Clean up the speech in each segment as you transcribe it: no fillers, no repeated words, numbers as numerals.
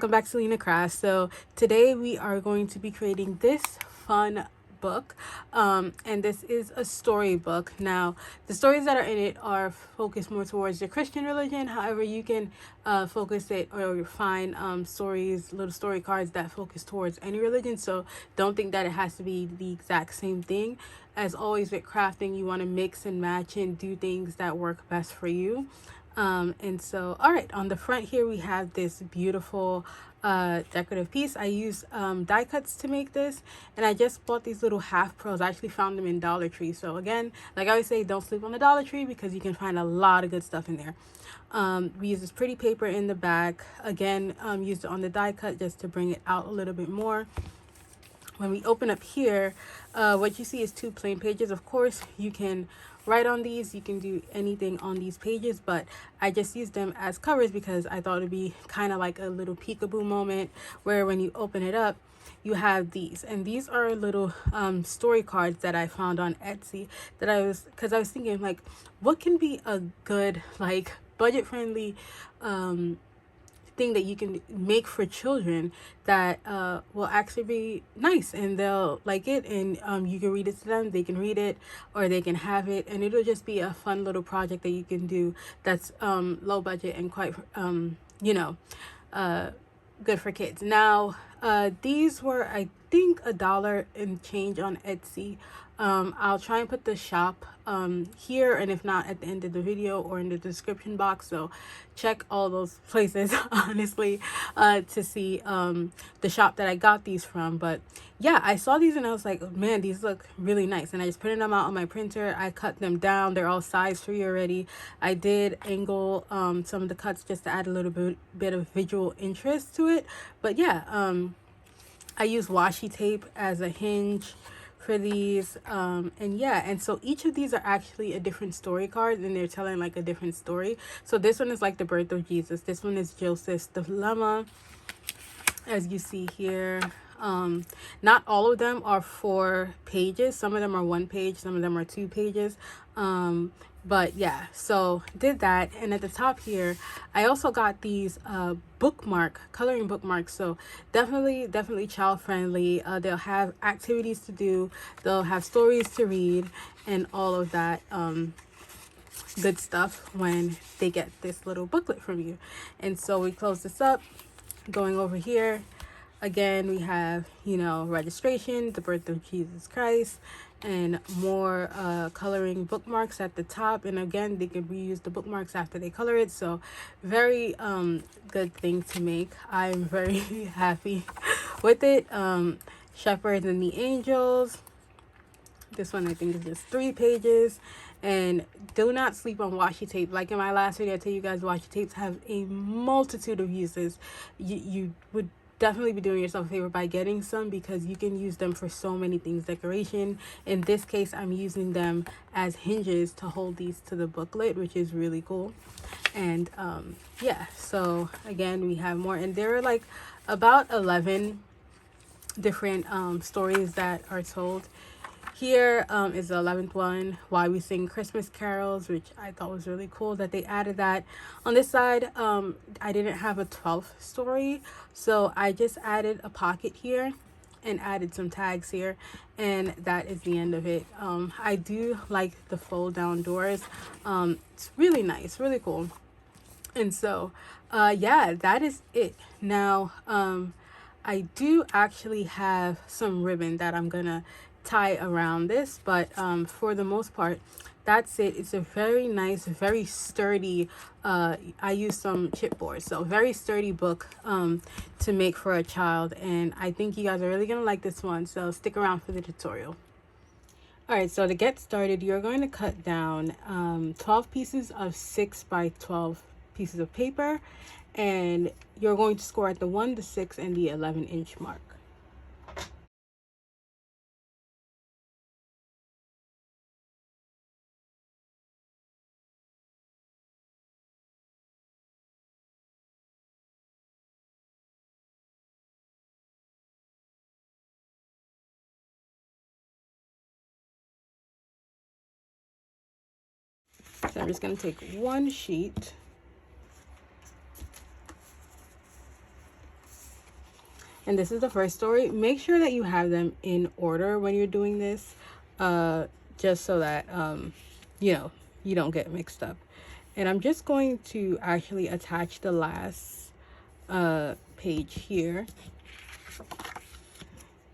welcome back to llenacrafts. So today we are going to be creating this fun book, and this is a storybook. Now the stories that are in it are focused more towards the Christian religion. However, you can focus it or find stories, little story cards that focus towards any religion, so don't think that it has to be the exact same thing. As always with crafting, you want to mix and match and do things that work best for you. And so, all right, on the front here we have this beautiful decorative piece. I use die cuts to make this, and I just bought these little half pearls. I actually found them in Dollar Tree. So again, like I always say, don't sleep on the Dollar Tree because you can find a lot of good stuff in there. We use this pretty paper in the back. Again, used it on the die cut just to bring it out a little bit more. When we open up here, what you see is two plain pages. Of course, you can write on these, you can do anything on these pages, but I just used them as covers because I thought it'd be kind of like a little peekaboo moment where when you open it up, you have these. And these are little story cards that I found on Etsy that I was thinking, like, what can be a good, like, budget-friendly thing that you can make for children that will actually be nice and they'll like it, and you can read it to them, they can read it, or they can have it, and it'll just be a fun little project that you can do that's low budget and quite good for kids. Now these were, I think, $1 and change on Etsy. I'll try and put the shop here, and if not, at the end of the video or in the description box, so check all those places honestly to see the shop that I got these from. But yeah, I saw these and I was like, man, these look really nice, and I just printed them out on my printer. I cut them down, they're all size 3 already. I did angle some of the cuts just to add a little bit of visual interest to it. But yeah, I use washi tape as a hinge for these, and yeah, and so each of these are actually a different story card, and they're telling like a different story. So this one is like the birth of Jesus, this one is Joseph's dilemma, as you see here. Not all of them are 4 pages, some of them are 1 page, some of them are 2 pages. But yeah, so did that. And at the top here, I also got these coloring bookmarks. So definitely child friendly. They'll have activities to do, they'll have stories to read, and all of that good stuff when they get this little booklet from you. And so we close this up. Going over here, again, we have, registration, the birth of Jesus Christ, and more coloring bookmarks at the top. And again, they can reuse the bookmarks after they color it. So very good thing to make. I'm very happy with it. Shepherds and the Angels. This one I think is just 3 pages. And do not sleep on washi tape. Like in my last video, I tell you guys washi tapes have a multitude of uses. You would definitely be doing yourself a favor by getting some, because you can use them for so many things. Decoration. In this case, I'm using them as hinges to hold these to the booklet, which is really cool. And yeah, so again, we have more, and there are like about 11 different stories that are told. Here is the 11th one, Why We Sing Christmas Carols, which I thought was really cool that they added that. On this side, I didn't have a 12th story, so I just added a pocket here and added some tags here, and that is the end of it. I do like the fold down doors. It's really nice, really cool. And so yeah, that is it. Now I do actually have some ribbon that I'm gonna tie around this, but for the most part, that's it. It's a very nice, very sturdy, I use some chipboard, so very sturdy book to make for a child, and I think you guys are really gonna like this one, so stick around for the tutorial. All right, so to get started, you're going to cut down 12 pieces of 6 by 12 pieces of paper, and you're going to score at the 1, the 6, and the 11-inch mark. So I'm just going to take one sheet and this is the first story. Make sure that you have them in order when you're doing this, just so that you know, you don't get mixed up. And I'm just going to actually attach the last page here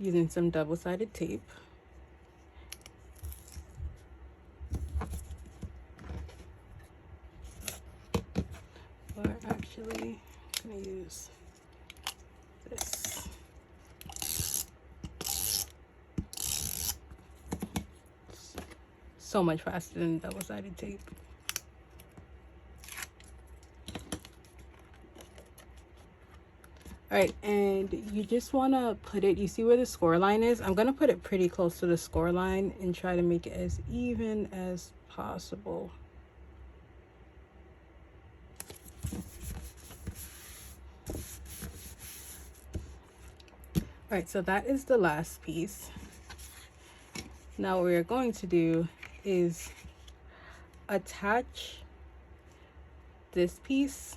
using some double-sided tape. Or actually, I'm gonna use this. So much faster than double-sided tape. All right, and you just want to put it, you see where the score line is? I'm going to put it pretty close to the score line and try to make it as even as possible. All right, so that is the last piece. Now what we're going to do is attach this piece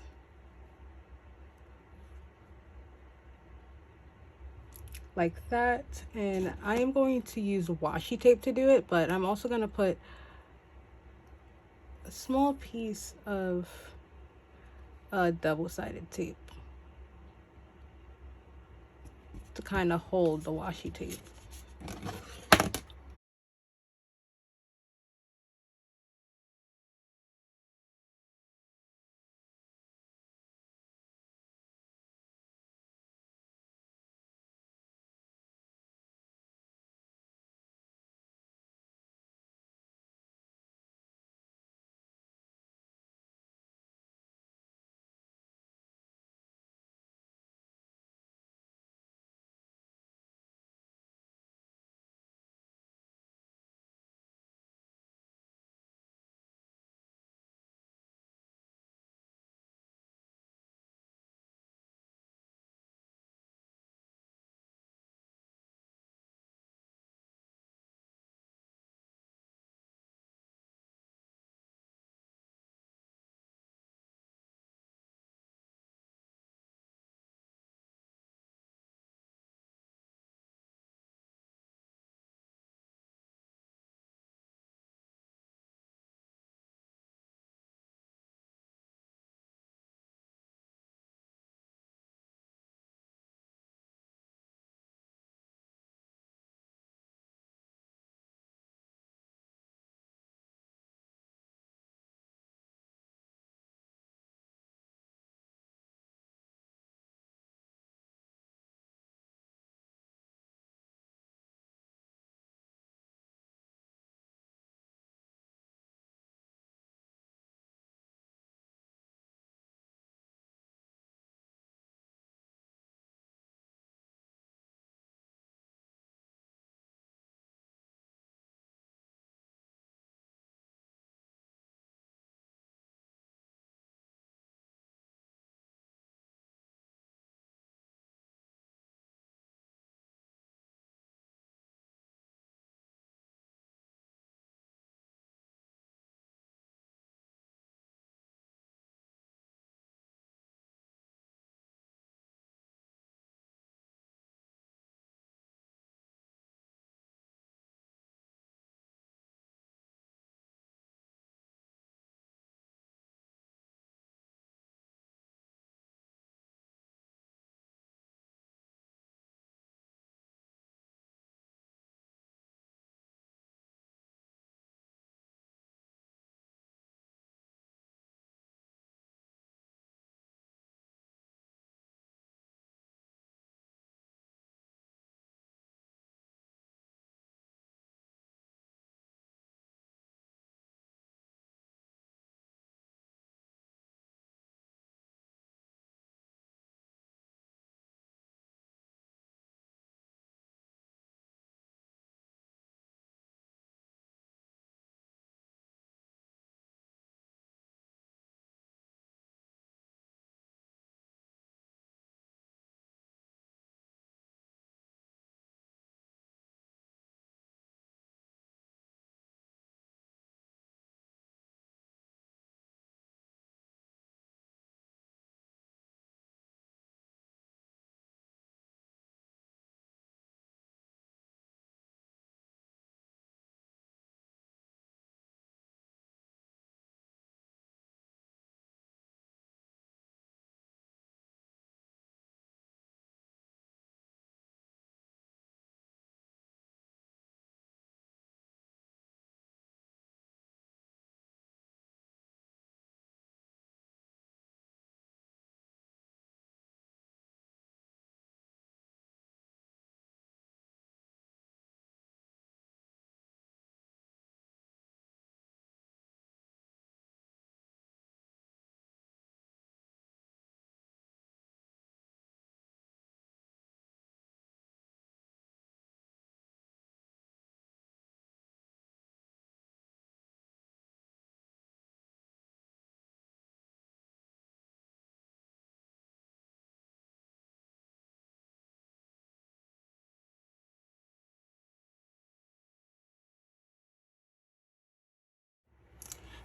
like that, and I am going to use washi tape to do it, but I'm also going to put a small piece of double-sided tape to kind of hold the washi tape.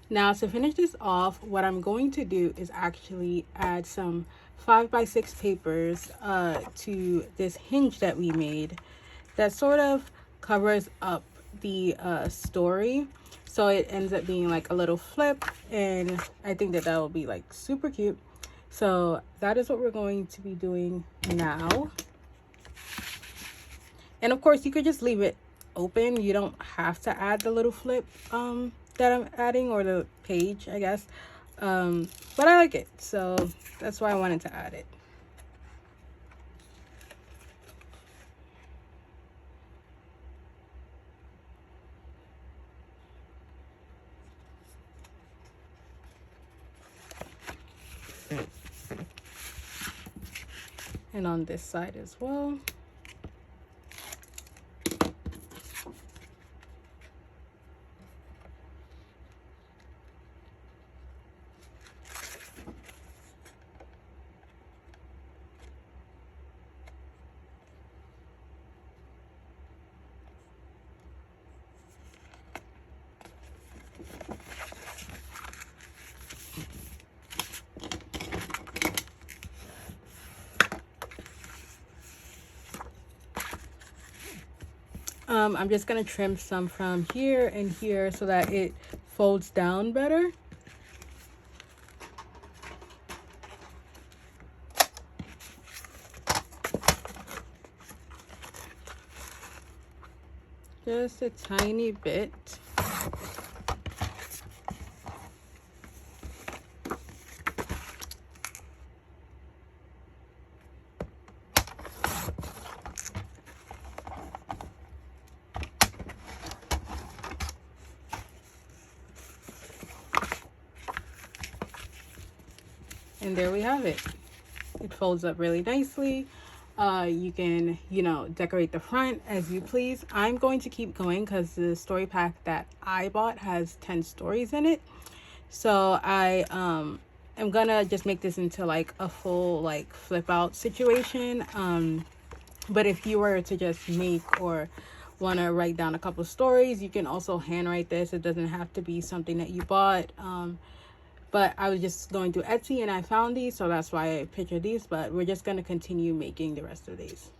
Now to finish this off, what I'm going to do is actually add some 5x6 papers to this hinge that we made that sort of covers up the story, so it ends up being like a little flip, and I think that that will be like super cute. So that is what we're going to be doing now. And of course you could just leave it open, you don't have to add the little flip that I'm adding, or the page, I guess. But I like it, so that's why I wanted to add it. And on this side as well. I'm just gonna trim some from here and here so that it folds down better. Just a tiny bit. And there we have it. It folds up really nicely. You can, you know, decorate the front as you please. I'm going to keep going because the story pack that I bought has 10 stories in it. So I am gonna just make this into like a full like flip out situation. But if you were to just make or want to write down a couple stories, you can also handwrite this. It doesn't have to be something that you bought. But I was just going through Etsy and I found these, so that's why I pictured these. But we're just going to continue making the rest of these.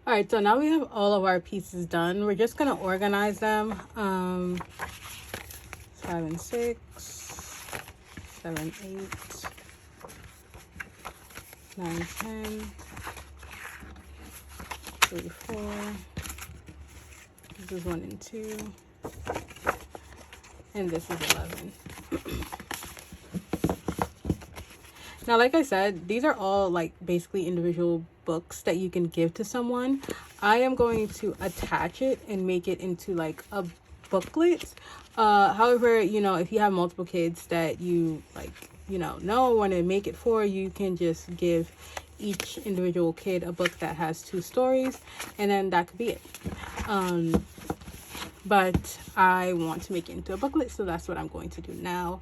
All right, so now we have all of our pieces done. We're just going to organize them. 5 and 6, 7, 8, 9, 10, 3, 4. This is 1 and 2. And this is 11. Now, like I said, these are all like basically individual books that you can give to someone. I am going to attach it and make it into like a booklet. However, you know, if you have multiple kids that you like, you know want to make it for, you can just give each individual kid a book that has 2 stories, and then that could be it. But I want to make it into a booklet, so that's what I'm going to do now.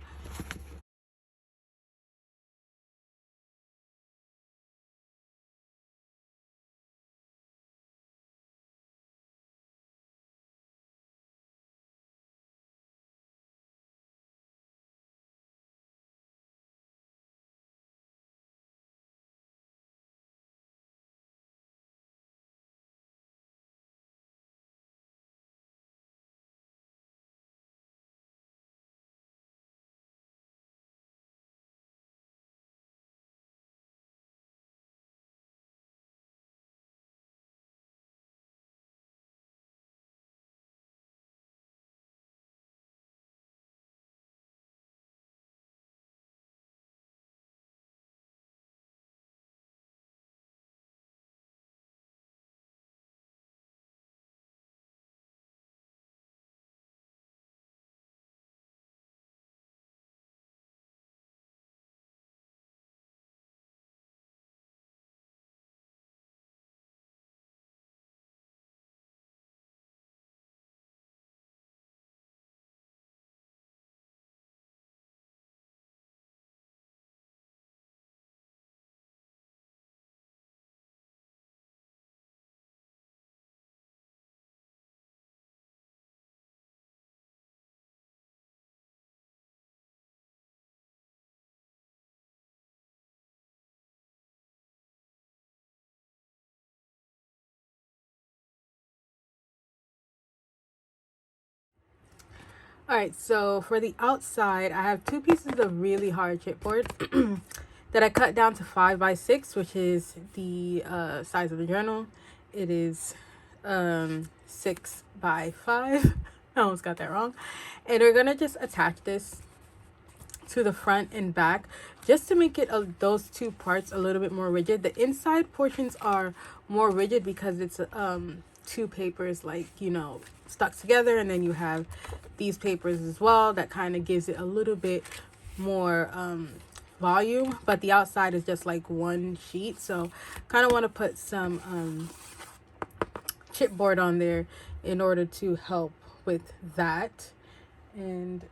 All right, so for the outside, I have 2 pieces of really hard chipboard that I cut down to 5x6, which is the size of the journal. It is 6x5. I almost got that wrong. And we're gonna just attach this to the front and back just to make it those 2 parts a little bit more rigid. The inside portions are more rigid because it's 2 papers, like, you know, stuck together, and then you have these papers as well that kind of gives it a little bit more volume, but the outside is just like 1 sheet. So kind of want to put some chipboard on there in order to help with that. And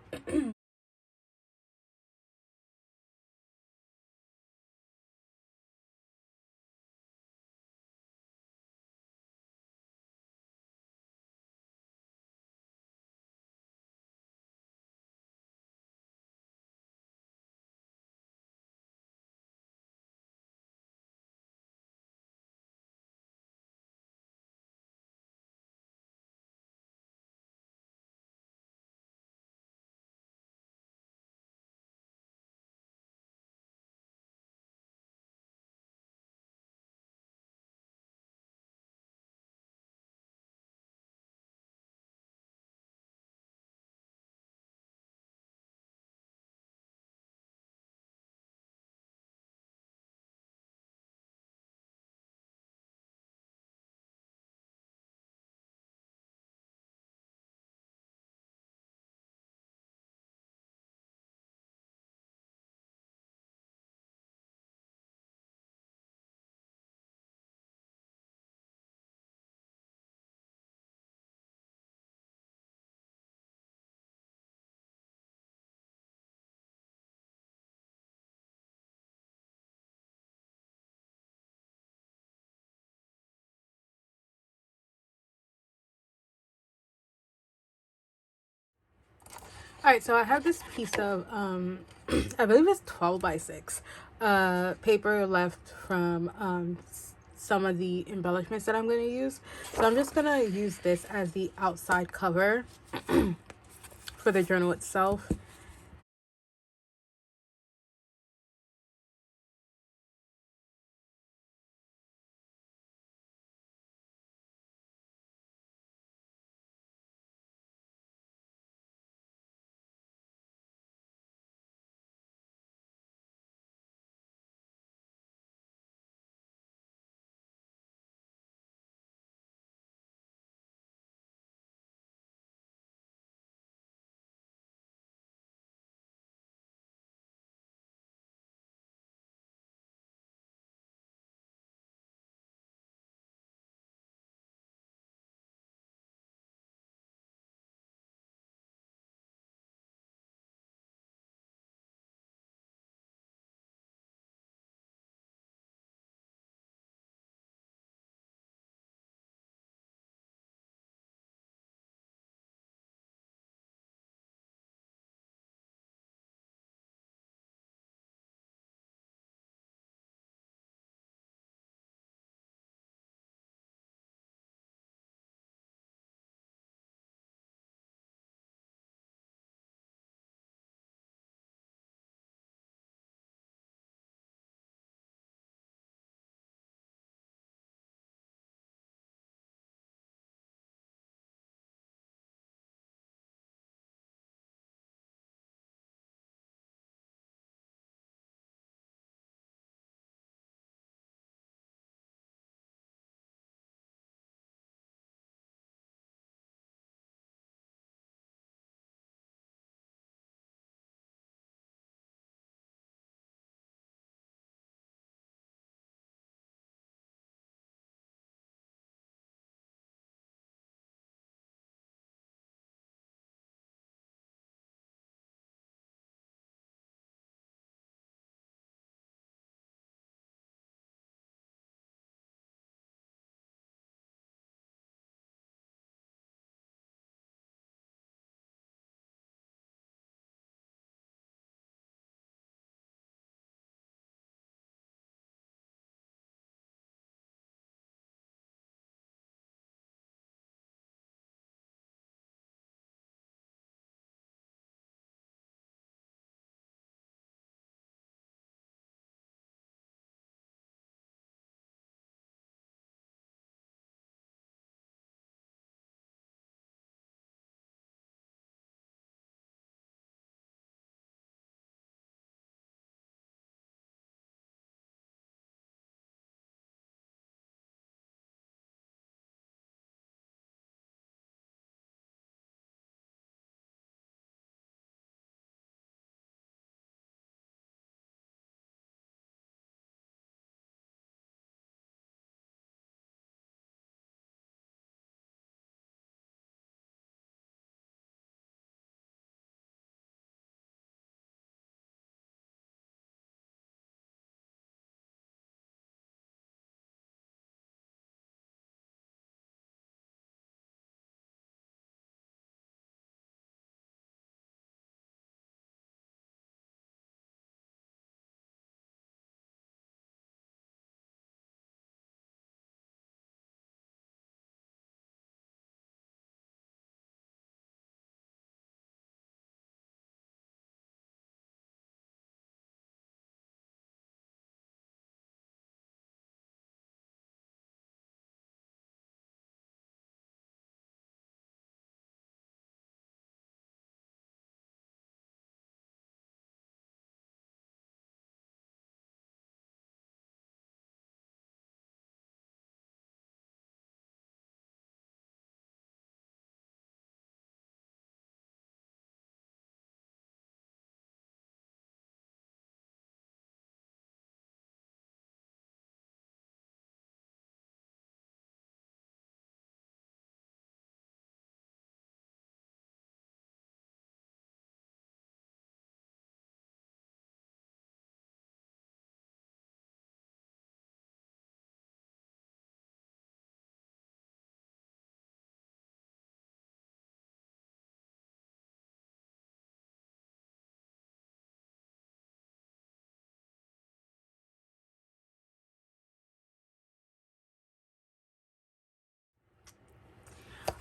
all right, so I have this piece of I believe it's 12x6 paper left from some of the embellishments that I'm going to use. So I'm just going to use this as the outside cover for the journal itself.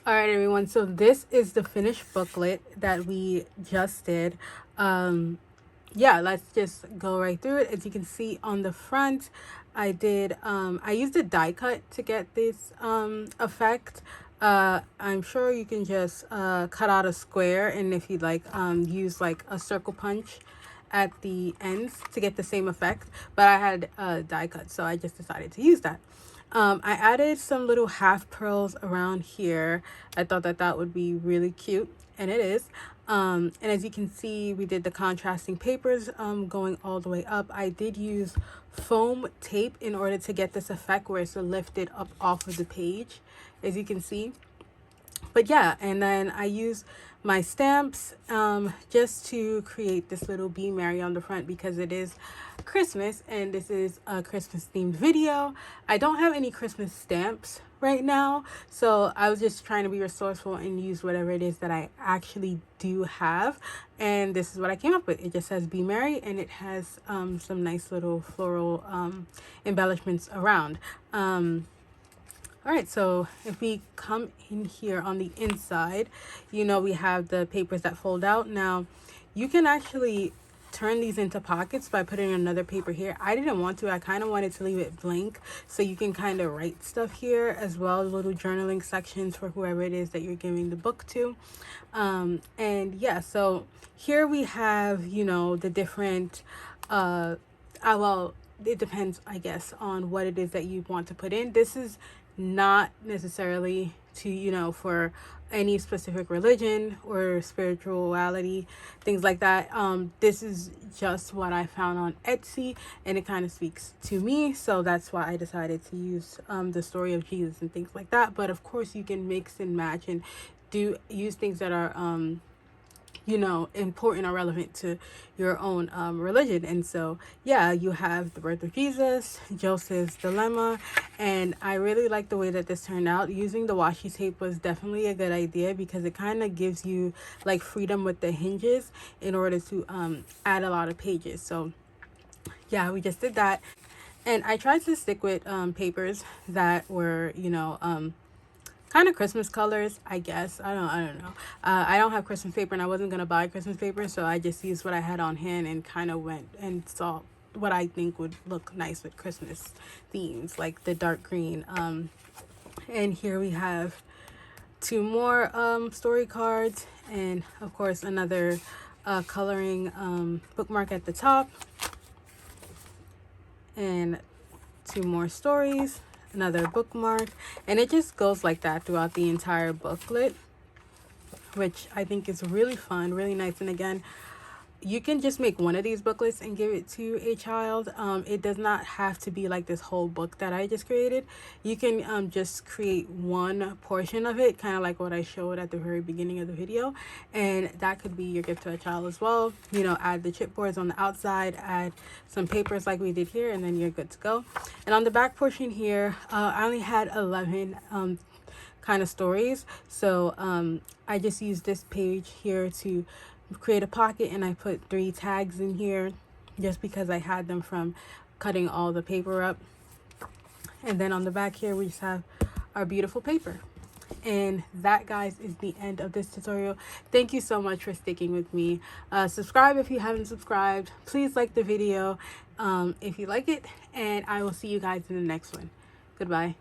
All right, everyone. So this is the finished booklet that we just did. Yeah, let's just go right through it. As you can see on the front, I used a die cut to get this effect. I'm sure you can just cut out a square, and if you'd like, use like a circle punch at the ends to get the same effect, but I had a die cut, so I just decided to use that. I added some little half pearls around here. I thought that that would be really cute, and it is. And as you can see, we did the contrasting papers going all the way up. I did use foam tape in order to get this effect where it's lifted up off of the page, as you can see. But yeah, and then I use my stamps just to create this little Be Merry on the front because it is Christmas and this is a Christmas themed video. I don't have any Christmas stamps right now, so I was just trying to be resourceful and use whatever it is that I actually do have, and this is what I came up with. It just says Be Merry, and it has some nice little floral embellishments around. All right, so if we come in here on the inside, you know, we have the papers that fold out. Now, you can actually turn these into pockets by putting another paper here. I didn't want to. I kind of wanted to leave it blank so you can kind of write stuff here as well, little journaling sections for whoever it is that you're giving the book to. And yeah, so here we have, you know, the different, well, it depends, I guess, on what it is that you want to put in. This is not necessarily to, you know, for any specific religion or spirituality, things like that. This is just what I found on Etsy, and it kind of speaks to me, so that's why I decided to use the story of Jesus and things like that. But of course you can mix and match and use things that are you know, important or relevant to your own religion. And so, yeah, you have the birth of Jesus, Joseph's dilemma, and I really like the way that this turned out. Using the washi tape was definitely a good idea because it kind of gives you like freedom with the hinges in order to add a lot of pages. So, yeah, we just did that. And I tried to stick with papers that were, you know, kind of Christmas colors, I guess. I don't know. I don't have Christmas paper, and I wasn't gonna buy Christmas paper, so I just used what I had on hand and kind of went and saw what I think would look nice with Christmas themes, like the dark green. And here we have two more story cards, and of course another coloring bookmark at the top, and two more stories, another bookmark, and it just goes like that throughout the entire booklet, which I think is really fun, really nice. And again, you can just make one of these booklets and give it to a child. It does not have to be like this whole book that I just created. You can just create one portion of it, kind of like what I showed at the very beginning of the video, and that could be your gift to a child as well. You know, add the chipboards on the outside, add some papers like we did here, and then you're good to go. And on the back portion here, I only had 11 kind of stories, so I just used this page here to create a pocket, and I put 3 tags in here just because I had them from cutting all the paper up. And then on the back here we just have our beautiful paper. And that, guys, is the end of this tutorial. Thank you so much for sticking with me. Subscribe if you haven't subscribed. Please like the video if you like it, and I will see you guys in the next one. Goodbye.